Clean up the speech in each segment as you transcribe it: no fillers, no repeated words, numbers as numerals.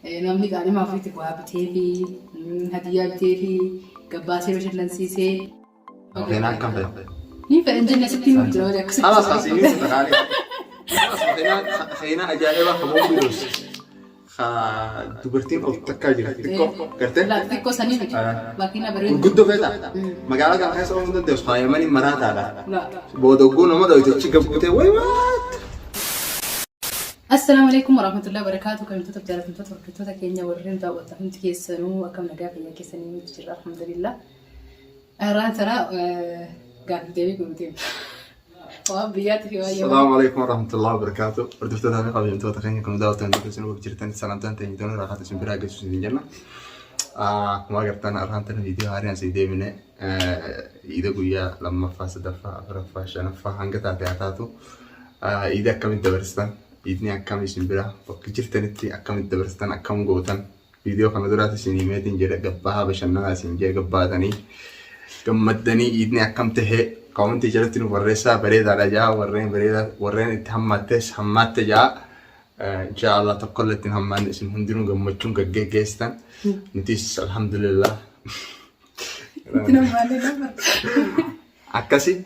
namni qaali maafiitti waa bitee fi hadiyaa bitee fi gabbaasee bashannansiisee. Makiina akkam fedhe? Ni fedhan jenne asitti nuuf jira wali akkasitti. Halas asiin nuuf taa'anii. Makiina ajaa'ibaa kamuu biroos. Dubartiin of takkaa jira xiqqoo gartee? Xiqqoo sanii miti. Makiina bareedu. Gurguddoo feeta. Magaalaa kana keessa ooluu dandeessu faayamanii maraataadha. Boodogguu nama dho'itichi gabbutee wayi waat. Assalamu alaikum warahmatullahi wabarakatuh. Kami tutup jalan tutup kenya warren tahu tahun tiga senu akan naga kaya kisah ini cerita alhamdulillah. Arah cara gak dewi kemudian. Wah biar tiba ya. Assalamu alaikum warahmatullahi wabarakatuh. Berdua kami kami tutup kenya kami tahu tahun tiga senu bercerita salam tahun tiga tahun rahat sembira agak susah dijana. Mau gertan arah tahun video hari yang sedih ini. Ida guya lama fase dafa afra fase nafa hangga tata tu. Ida kami dabarstan. Idni akkam isin bira bakka jirtanitti akkamitti dabarsatan akkam gootan viidiyoo kana duraati isinii meetiin jedha gabbaa bashannanaa isin jee gabbaatanii gammaddanii idni akkam tahee koomentii jalatti nu barreessaa bareedaadha jaa warreen itti hammaatte jaa inshaallah tokkolle ittiin hammaanne isin hundinuu gammachuun gaggeessitan nutis alhamdulillah akkasi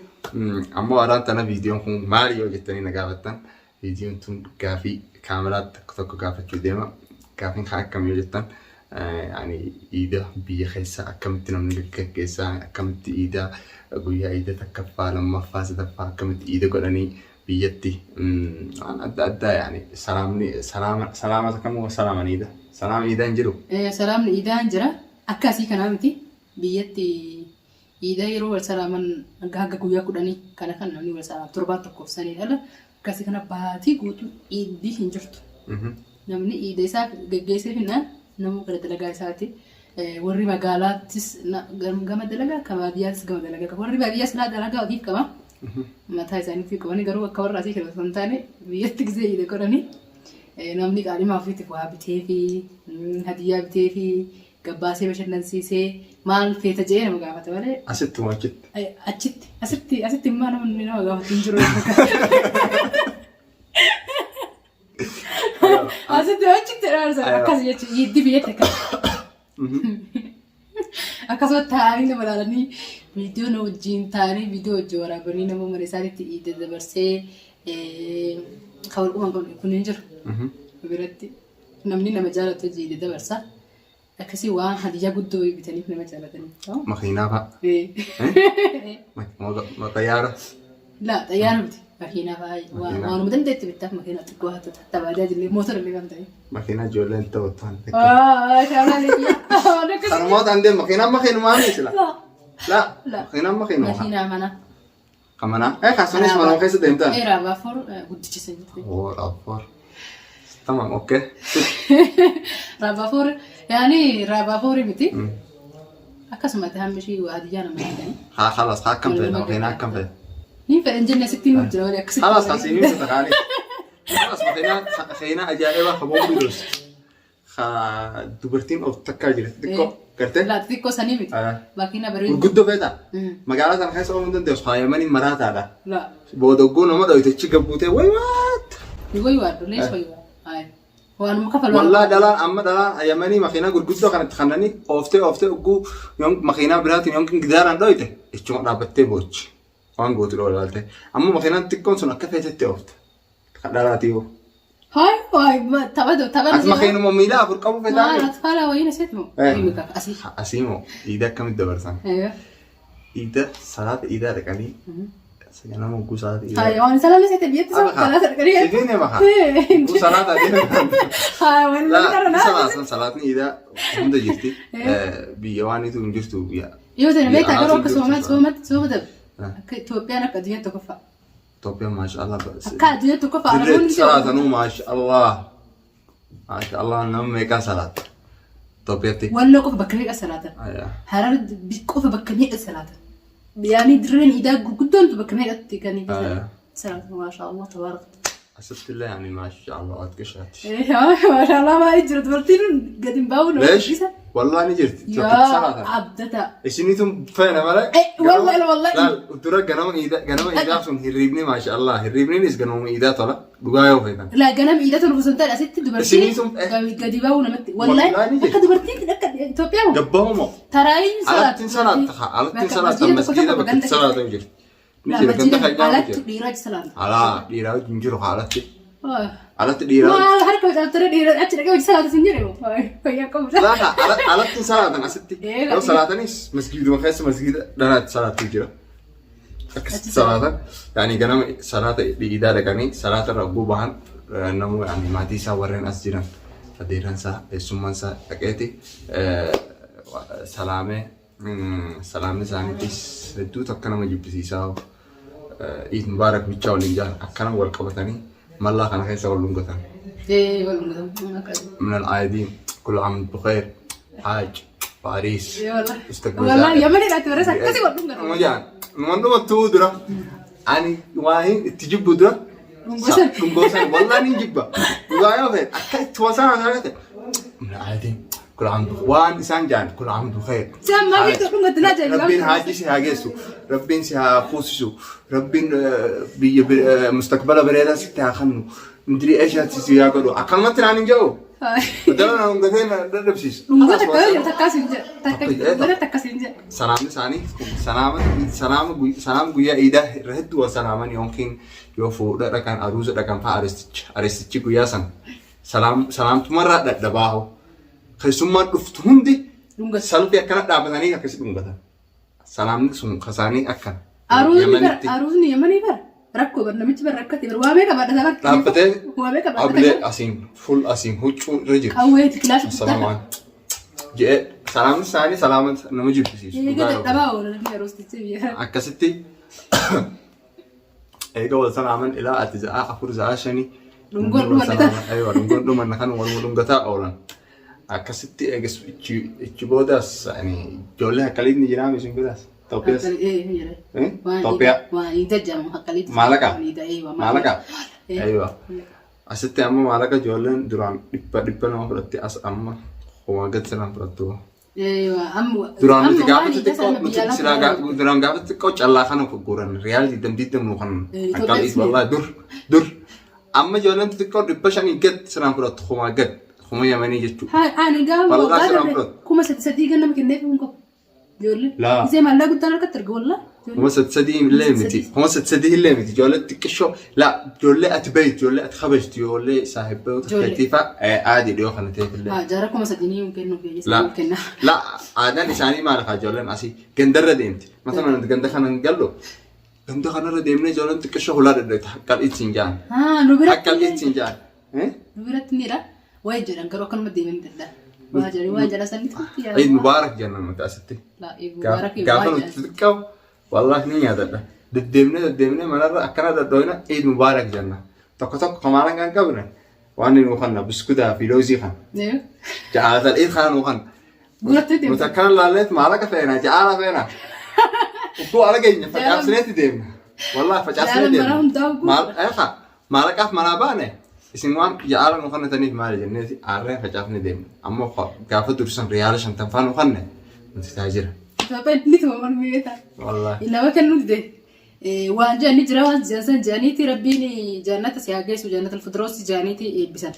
ammoo araan tana viidiyoon kun maali yoo jettanii na gaafattan فيديو تون كافي كاميرات تكتك كافي كديما كافي خاكم يجتن يعني إذا بيخيسا أكملت نملك كيسا أكملت إذا أقولها إذا تكفى لما فاز دفع أكملت إذا قلني بيتي أنا أدا يعني سلامة كم هو سلامة إذا سلام إذا انجلو سلام إذا انجرا أكاسي كنامتي بيتي إذا يروح سلاما أجاك كويا كداني كان نوني سلام تربات تكوساني هلا kasi kana baati guutuu iddii hin jirtu. Namni idda isaa gaggeessee finna namu gara dalagaa isaati. Warri magaalaattis gama dalagaa kan baadiyyaattis gama dalagaa. Warri baadiyyaas laa dalagaa ofiif qaba. Mataa isaaniitti qabanii garuu akka warra asii hir'atu hin taane biyyatti gisee idda godhanii namni qaali maafiitti waa bitee fi hadiyaa bitee fi gabbaasee bashannansiisee maal feeta jee nama gaafata malee. Asitti moo achitti? Asitti immoo namni nama gaafatu hin jiru. Asitti achitti raarsa akkas jechuun yiddi biyyatti akkas. Akkasuma taa'anii nama ilaalanii viidiyoo na wajjin taa'anii viidiyoo wajjin waraabanii nama mana isaaniitti idda dabarsee kan walquman kun hin jiru. Biratti namni nama jaalatu wajjin idda dabarsa. Akkasii waan hadiyaa guddoo bitaniif nama jaalatanii. Makiinaa fa'a. Xayyaara. Laa xayyaara miti. Makiinaa fa'a waanuma dandeetti bittaaf makiinaa xiqqoo haa ta'u tabaajaa jirre mootora illee kan ta'e. Makiinaa ijoolleen taphattan. Shaaraan eeyyee. Sanumoota andee makiinumaa miisila. Laa makiinaan makiinuma. Makiinaa mana. Kan manaa? Kaasunis manuma keessa deemtan. Raabaafur guddichisa jirti. Raabaafur. Tamam okey. Raabaafur yaani raabaafuri miti. Akkasumatti hammishii hadiyaa nama jedhani. Halas akkam ta'e makiinaa akkam ta'e. Ni fedhan jenne asitti nuuf jira wali akkasitti. Halas asiin nuuf taa'anii. Halas makiinaa ajaa'ibaa kamuu biroos. Dubartiin of takkaa jira xiqqoo gartee? Xiqqoo sanii miti. Makiina bareedu. Gurguddoo feeta. Magaalaa kana keessa ooluu dandeessu faayamanii maraataadha. Boodogguu nama dho'itichi gabbutee wayi waat. Wayi waat lees wayi waat. Waan muka falmaa. Wallah dalaan amma dalaan ayamanii makiinaa gurguddoo kanatti kannanii ooftee ugguu makiinaa biraatiin yookiin gidaaraan dho'ite ichuma dhaabbattee boochi. Waan gootu dha walaalte. Amma makiinaan xiqqoon sun akka feetetti oofte. Dhalaatii hoo. Hayi taphatu. Ati makiinuma miilaa afur qabu feetaa. Faala wayii nasitti moo. Asii moo iida akkamitti dabarsan. Iida salaata iidaa dhaqanii. Ganama ugguu salaata iidaa. Hayi waan salaata seete biyyatti salaata dhaqanii. Sibiine baha. Ugguu salaata adeemaa. Hayi waan salaata salaatni iidaa hunda jirti. Biyya waan itu hin jirtu biyya. Yoo ta'e meeshaa garuu akka soomata. Akka Itoophiyaan akka addunyaa tokko fa'a. Itoophiyaan maashaallah. Akka addunyaa tokko fa'a. Dirreetti salaatanuu maashaallah. Maashaallah nama meeqaa salaata. Itoophiyaatti. Walloo qofa bakka meeqa salaatan. Harar qofa bakka meeqa salaatan. يعني درين إذا قدون تبقى ما يأتيكني سلام ما شاء الله تبارك. أسست الله يعني ما شاء الله أتكشات. إيه ما شاء الله ما يجري تبرتين قديم باون. ليش؟ والله نجرت يا عبدتا إسنيتم فين ولا والله لا ترى جنام إيدا عشان هربني ما شاء الله هربني نيس جنام إيدا طلع دعاء وفينا لا جنام إيدا تلفزيون تلا ست دبرتي إسنيتم قدي باونا مت والله أكد دبرتي أكد توبيا جبهم تراي على تنسلات على تنسلات المسجد بكت صلاة نجر نجر كنت خيال على ديراج سلام على ديراج نجر على على ما ديراج هركب ترى ديراج أشتري كم سلام سنجري فياكم لا على تنسلات أنا ستي لو صلاة نيس مسجد ما خيس مسجد لا صلاة تجرا صلاة يعني جنام صلاة بإدارة كني صلاة رغبوبان نمو يعني ما تيسا ورن أسجنا فديران سا سمان سا أكيتي سلامة سانيتيس دو تكنا مجيب سيساو إيد مبارك بيتشاو لينجان أكنا والكبتاني مالله كان خيسا ولونغتان من العايدين كل عام بخير حاج باريس والله يا مني لا تورس كذي ولونغتان مجان ما تودرا أني واهين تجيب بدرا لونغوسان والله نجيبها ويا فين أكيد توصلنا هذا من العايدين كل عام وان إنسان جان كل عام بخير. سامع كيف تقول مدنا ربين هاجي سهاجسو ربين سهافوسسو ربين مستقبله بريدا ستاخنو مدري إيش هتسوي يقولوا أكل ما تراني جو. بدلنا نقولين نلبسيس. نقول تكاين تكاسينجا تكاين تكاسينجا. سلام ثاني سلام قويا إيده رهد وسلامان يمكن يوفو ده كان أروز ده كان فارستي قويا سلام تمرة دباهو. خيسوما دفتهم دي سلبي أكنا دابتاني كسي دونغتا سلام نسون خساني أكن أروزني يمني بر ركو برنامج بر ركتي بر وامي كبار دابك دابتة وامي كبار أبلي أسيم فول أسيم هوتشو رجل كويت كلاش السلام عليكم جاء سلام ثاني سلام نمجي بسيس يقدر تباو ولا روستي تبي أكستي أيقا والسلام إلى أتجاء أفرز عشاني أيوة لونغون من كان ولونغتا أولا أكستي أجس إتشبوداس يعني جولها كليد نجرام يسون بداس توبياس توبيا ويدجم كليد مالكا أيوة أستي أما مالكا جولن دران دبنا ما برتي أس أما هو قد سلام برتو أيوة أم دران تجابت تكو نتسلاga دران جابت تكو الله خانو كقولن ريال دم نوخن أكاليد والله در أما جولن تكو دبشان يقد سلام برتو هو قد هم يمني جتو أنا قام كم ستسدي قلنا ممكن نفهمكم جولة لا زي ما لا قلت أنا كتر قولة هم ستسدي الليمتي هم ستسدي الليمتي جولة تكشوا لا جولة أتبيت جولة أتخبشت جولة صاحبه وتكتيفة عادي اليوم خلنا تيجي الليل جاركم صدقني يمكن لا لا عادة لساني ما لها جولة أسي جندر ديمت مثلا جندر خلنا نقله جندر خلنا رديمنا جولة تكشوا هلا رديت حكال إتسنجان نبرة حكال إتسنجان نبرة نيرة واجر أنكروا كل مدة من ده واجر سنتي عيد مبارك جنة متأسفتي لا عيد مبارك كافن تذكر والله نيا ده ددمنا مرة أكنا دوينا عيد مبارك جنة تكتب كمالا كان قبلنا وأنا نوخنا بسكودا في لوزي خان جاء العيد خان نوخن متكلم لالت مالك فينا جاء فينا وكو على جينا فجأة سنتي ديمنا والله فجأة سنتي ديمنا مالك أف منابانه إسموان جعلنا نخنا تاني في مال الجنة عارين فجأفني ديم أما كافة درسان ريال عشان تنفعنا نخنا متستاجر. فبين نتوما من ميتا. والله. إلا ما كان نقدر وانجا نجرا وانجا جانيتي ربيني جنة سياجس وجنة الفدروس جانيتي بسان.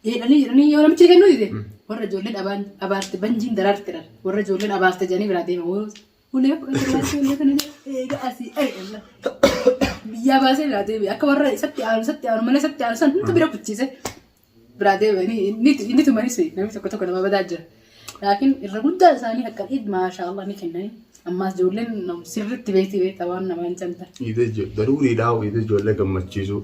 لاني يوم ما تيجي نودي والرجولين أبارت بنجين درارت كرر والرجولين أبارت جاني برادين ولا يقول قاسي أي الله. يا باسي لا تبي أكبر ستي أنا من ستي أنا سن أنت بيرك تجيسه برادة يعني نيت ما نسوي نمشي كتوك أنا ما بدأجر لكن الرجل ده ثاني هكذا ما شاء الله نكنني أما جولين سر تبي طبعا ما أنت إذا ضروري لا وإذا جولة جمّة تشيزو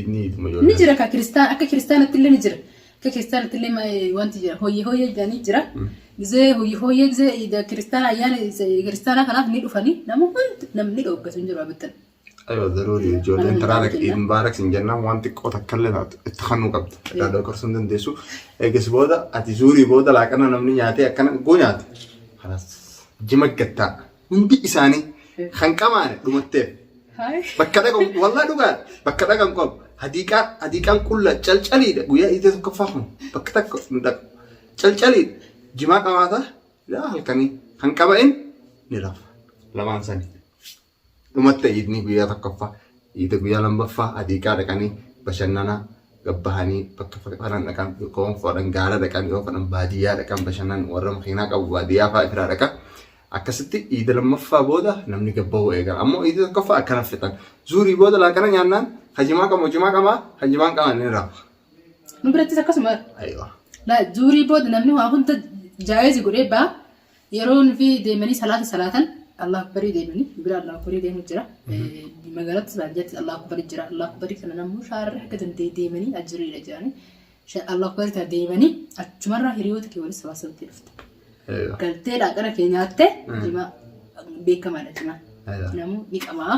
إدني ما جولة نجرا ككريستان تلي نجرا ككريستان تلي ما وانت جرا هو يعني جرا زي هو زي إذا كريستان يعني كريستان كنا بنيرو فني نمني لو قصون جرا بتن أيوة ضروري جولة أنت رأيك إذا مبارك سنجنا وانت قط تكلم تخنو قبض هذا كرسون دندسو إيجس بودا أتزوري بودا لكن أنا نمني ياتي أكنا قونيات خلاص جمك كتا من بيساني خن كمان دمتة بكرة والله دوغان بكرة كم هديكان كلها جل جليد ويا إذا تكفهم بكتك ندك calcalii jimaa qabaata yaa halkanii kan qaba'in ni rafa lamaan sanii dhumatti iidni guyyaa tokkoffaa iida guyyaa lammaffaa adiiqaa dhaqanii bashannana gabbahanii bakka fadhan dhaqan koon fodhan gaara dhaqan yoo fadhan baadiyyaa dhaqan bashannan warra makiinaa qabu baadiyyaa fa'aa firaa dhaqan akkasitti iida lammaffaa booda namni gabbahu eegala ammoo iida tokkoffaa akkana fixan zuurii booda laaqana nyaannaan hajimaa qabu jimaa qabaa hajimaan qabaa ni rafa. Nu birattis akkasuma. Aywa. La zuurii booda namni waa hunda jaayizi godhee baa yeroo nufi deemanii salaatan Allah akbarii deemanii bira Allah akbarii deemu jira. Magaalatti baadiyyaatti Allah akbarii jira. Allah akbarii kana namuu shaarri akka danda'e deemanii ajiriidha jedhanii. Allah akbarii ta'a deemanii achumarraa hiriyoota kee waliin sabaasamtee dhufte. Galtee dhaaqana kee nyaatte jimaa beekamaadha jimaa. Namuu ni qamaa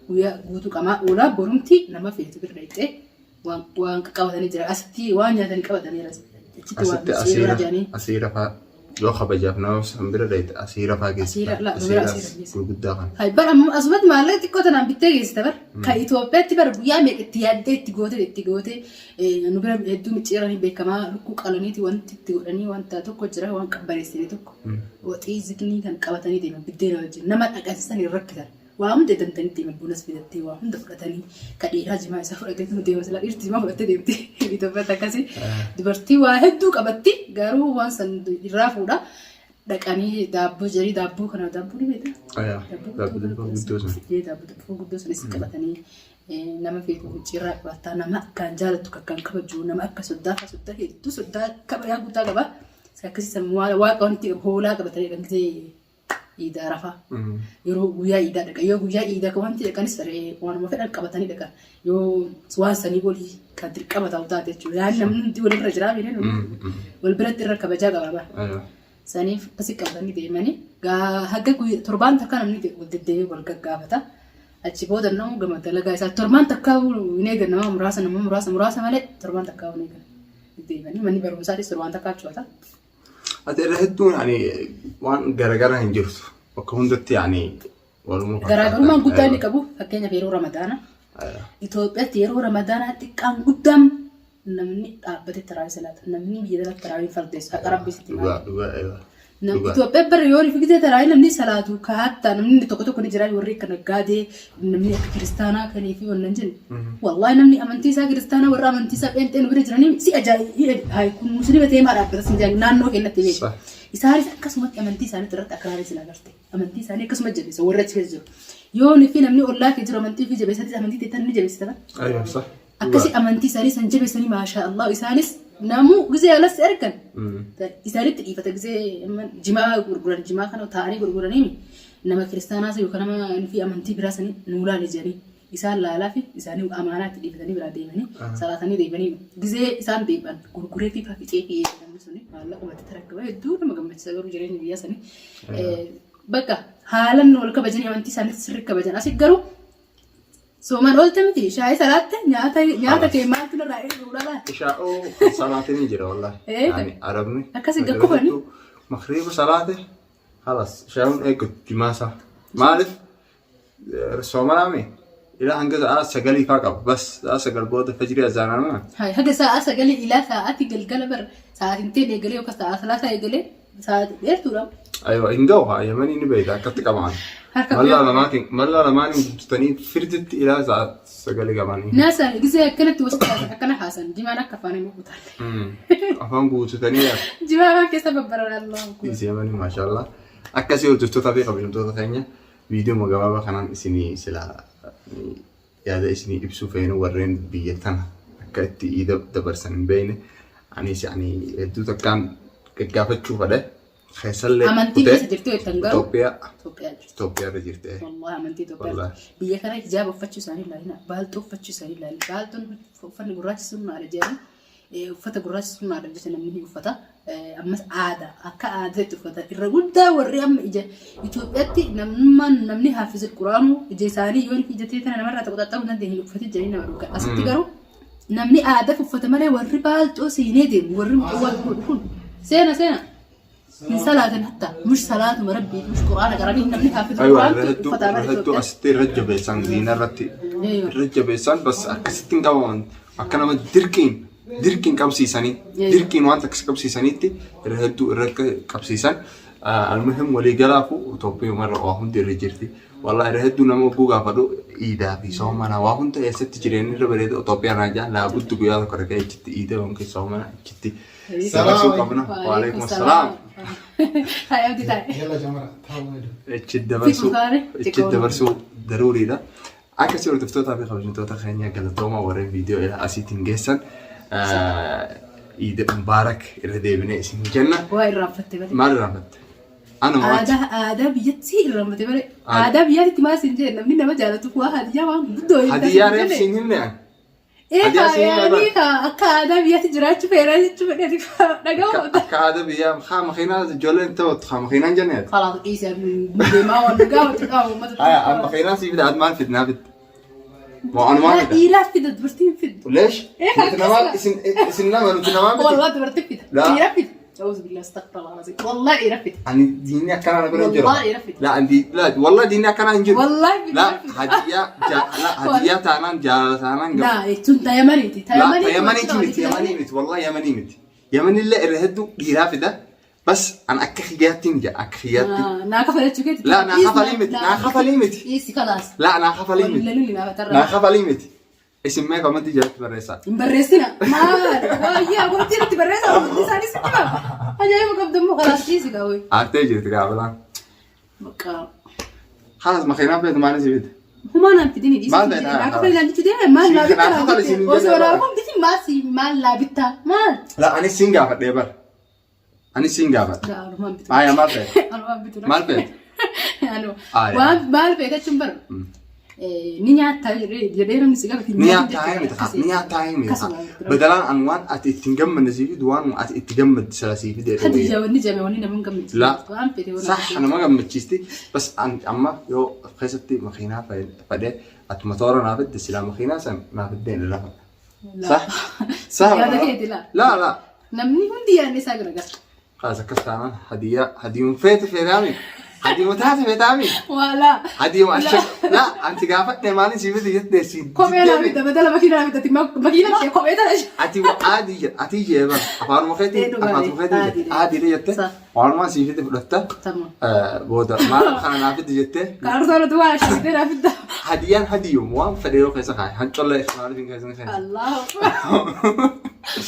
guyyaa guutuu qamaa oolaa borumti nama feetu bira dhaqxee waan qabatanii jira. Asitti waan nyaatanii qabatanii jira. Asiira fa'aa yoo kabajaaf nama sanbira dayte asiira fa'aa geessisa. Asiira gurguddaa kana. Hai bara amma asumatti maallaqa xiqqoo tanaan bittee geessita bara. Kan Itoophiyaatti bara guyyaa meeqa itti yaaddee itti goote nu bira hedduu micciiranii beekamaa lukkuu qalaniiti wanti itti godhanii wanta tokko jira waan qabbaneessanii tokko. Waxii ziknii kan qabatanii deeman biddeena wajjin nama dhaqaasisanii rakkisan. Waa hunda dandanii deeman bunas fidattee waa hunda fudhatanii kadhiiraa jimaa isaa fudhatee nu deeman silaa dhiirti jimaa fudhattee deemte Itoophiyaatti akkasii dubartii waa hedduu qabatti garuu waan san irraa fuudha dhaqanii daabboo jirii daabboo kana daabboo ni beektaa? Daabboo guddoo sanis qabatanii nama feetu micciirraa qabataa nama akkaan jaalattu akkaan kabaju nama akka soddaa hedduu soddaa kabayaa guddaa qaba akkasii sammuu waaqa wanti hoolaa qabatanii dhaqanii Ida rafa. Yeroo guyyaa iidaa dhaqa. Yoo guyyaa iidaa qabanti dhaqanis saree waanuma fedhan qabatanii dhaqa. Yoo waan sanii walii kan dirqama ta'u taate jechuudha. Yaani namni walirra jiraa beekne wal biratti irra kabajaa qaba. Saniif asii qabatanii deemanii hagga torbaan takka namni wal deddeebi'ee wal gaggaafata. Achi booda namuu gama dalagaa isaa torbaan takka hin eegan nama muraasa malee torbaan takka hin eegan. Deddeebi'anii manni barumsaatis torbaan takka achuwata. Ati irra hedduun waan garaagaraa hin jirtu. Bakka hundatti walumaa garaagarummaan guddaa inni qabu fakkeenyaaf yeroo Ramadaana. Itoophiyaatti yeroo Ramadaanaa xiqqaan guddaan namni dhaabbatee taraawii salaata. Namni biyya jalatti taraawii fardeessu haqa rabbiisitti maali. Itoophiyaa bara yoo rifigitee taraawii namni salaatu kaa'atta namni tokko ni jira warri akka naggaadee namni akka kiristaanaa kanii fi wannan jennu. Wallaahi namni amantii isaa kiristaanaa warra amantii isaa pheenxeen bira jiranii si ajaa'iba kun musliima ta'ee maa dhaabbata sin jedhani naannoo keenyatti beeku. Isaanis akkasumatti amantii isaanii irratti akkaraarii sin agarte. Amantii isaanii akkasuma jabeessa warra achi keessa jiru. Yoo fi namni ollaa kee jiru amantii fi jabeessatis amantii teettan ni jabeessita. Akkasii amantii isaanii san jabeessanii maashaa Allah isaanis namuu gizee alas ergan. Isaanitti dhiifata gizee jimaa gurguran jimaa kana taa'anii gurguranii nama kiristaanaas yookaan nama fi amantii biraa sanii nuulaan ijanii isaan laalaa fi isaanii amaanaatti dhiifatanii biraa deemanii salaatanii deemanii gizee isaan deebi'an gurguree fi faafixee fi namni suni maallaqa walitti tarakkaba hedduu nama gammachiisa garuu jireenya biyyaa sanii bakka haalan wal kabajanii amantii isaaniitti sirri kabajan asii garuu Soman olte miti shaayii salaatte nyaata kee maaltu irraa eeguudha. Shaa'oo salaatiin jira wallahi. Arabni. Akkasii gakkufani. Makriba salaate halas shaa'uun eegutti jimaasa. Maaliif soomanaame ilaa hanga sa'a sagalii faa qaba bas sa'a sagal booda fajrii azaanama. Hanga sa'a sagalii ilaa sa'aati galgala bar sa'aatiin ta'e eegalee yookaan sa'a salaasaa eegalee sa'aati dheertuudha. Aywa hingaw haa yamanii ni beekta akkatti qaban. Malla lamaanin guutatanii firditti ilaa sagalee qabanii. Naasa gisee akkanatti wasitti akkana haasan jimaan akka afaan hin guutan. Afaan guutatanii jimaan keessa babbaran Allah. Iseemanii maashaallah. Akkasii hojjettoota fi kabajamtoota keenya viidiyoo gabaabaa kanaan isinii sila yaada isinii ibsuu feenu warreen biyya tana akka itti dabarsan hin beekne anis hedduu takkaan gaggaafachuu fedhe. Amantii keessa jirtu jettan garuu Itoophiyaa irra jirte. Wallahi amantii Itoophiyaa. Biyya kana hijaaba uffachuu isaanii ilaalina. Baaltuu uffachuu isaanii ilaalina. Baaltuun uffanni gurraachi sunnaadha jedhanii uffata gurraachi sunnaadha jecha namni ni uffata. Ammas aadaa akka aadaatti uffata. Irra guddaa warri amma ija Itoophiyaatti namni haafiza quraanuu ija isaanii yoo ijatee tana namarraa ta'uu hin dandeenye uffati jedhanii nama dhugaa. Asitti garuu namni aadaa uffata malee warri baaltuu seenee deemu warri mucawwaa kun seena. من صلاة حتى مش صلاة مربي مش قرآن قراني نمني حافظ القرآن رهدو أستي رجع بيسان دينا رتي رجع بيسان بس أكستين كمان أكنا مدركين dirqiin qabsiisanii dirqiin waan takka qabsiisaniitti irra hedduu irra qabsiisan almuhim walii galaafu Itoophiyaa marra waa hundi irra jirti wallahi irra hedduu nama oguu gaafadhu iidaa fi soomana waa hunda eessatti jireenyi irra bareeda Itoophiyaa raajaa laabuddu guyyaa tokko rakka ichitti iidaa wanke soomana ichitti dabarsuu qabna waalaikum assalaam hayyaati taa'e يلا جمرة تعالوا ichi dabarsuu daruuriidha akkasii hordoftootaa fi kabajamtoota keenya galatooma warreen viidiyoo asiitiin geessan Eid Mubarak irra deebinee isin jenna. waa irraanfatte bare Maal irraanfatte? Ana maati? aadaa biyyatti irraanfatte bare aadaa biyyaatti maas hin jenne namni nama jaalatu waa hadiyyaa waan guddoo Hadiyyaa reef siin himne an. akka aadaa biyyaatti jiraachuu feeraa jechuu fedhati dhagahu Akka aadaa biyyaa haa makiinaa ijoolleen ta'utti haa makiinaan jenneet. خلاص قيس deemaa waan dhugaa ta'u uummata Haa makiinaa sii fida maal fidnaa fidde? Moo anu maal fida? dhiiraa fida dubartiin fida Leesh? Nuti namaa isin nama nuti namaa fide? والله dubartiin fida لا. dhiiraa fida أعوذ بالله استغفر الله العظيم والله dhiiraa fida Ani diinni akkanaa na bira hin jiru. والله dhiiraa fida لا عندي لا والله ديني أكنا نجيب والله لا هدية لا هدية تانا جال تانا لا انت يمنيتي لا يمني مت يمني مت والله يمني مت يمني اللي إرهدو يرافي ده بس أنا أكخيات تنجا أكخيات ناقة فلتشو كده لا ناقة ليمت ناقة ليمت إيسي خلاص لا ناقة ليمت ناقة ليمت اسم ما كمان تيجي تبرسها مبرسنا ما يا قلت لك تبرسها ودي سالي سكبا هجاي مقدم خلاص إيسي قوي أرتجي تقابلها بقى خلاص ما خينا بيت ما نسيت هما أنا في ديني إيسي ما بين ناقة فلتشو دي ما لا بيتا بس ولا هم دي ما سي ما لا بيتا ما لا أنا سينجا ديبر أنا سينجا لا ما بيتا آية ما بيت أنا ما بيتا ما بيت يعني ما بيتا تشمبر نيا تايري جدير مسيقى في نيا تايم بدلا عنوان أتتجمع من الزيفي دوان أتتجمع السلاسي في حد دير جاوني جامي وني نمون كم لا صح أنا ما قام متشيستي بس أما يو خيستي مخينا فده أتمطور نافد السلام مخينا سام نافد دين لا صح صح يا ده لا لا نمني هندي يعني ساقرقة خلاص كستانا هدية فيت في دامي هدية متعة في دامي ولا هدية ماشك لا أنت قافت نماني سيفي دي سين كومينا بيتا بدل ماكينة بيتا ماكينة كي كومينا أتي عادي جيبا أفعل مخيتي عادي ليجته وعلى ما سيفي دفلته تمام بودا ما خلنا نافد جته كارثة دوا شديد رافد هدية موام فديو كيسا خاي هنطلع إخواني فين كيسا خاي الله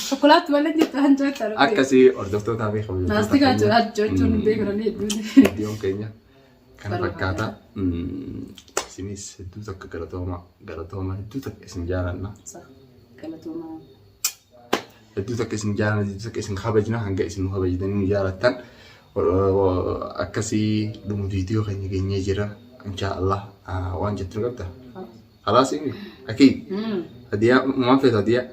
شوكولات ولا جت هنجوا ترى أكاسي أردفتو تابي خبيز ناستيكا جون بيكرني ديون كينيا كان فكاتا سينيس هدوتك غلطوما هدوتك اسم جارنا صح كلتوما هدوتك اسم جارنا هدوتك اسم خبجنا هنجا اسم خبجنا جارتان أكاسي دم فيديو كينيا جرا إن شاء الله وان جت نقطة خلاص إني أكيد هدية ما في هدية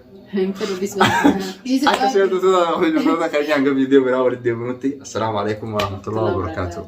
أكاسي هدوتك كينيا عن فيديو براور الديمونتي السلام عليكم ورحمة الله وبركاته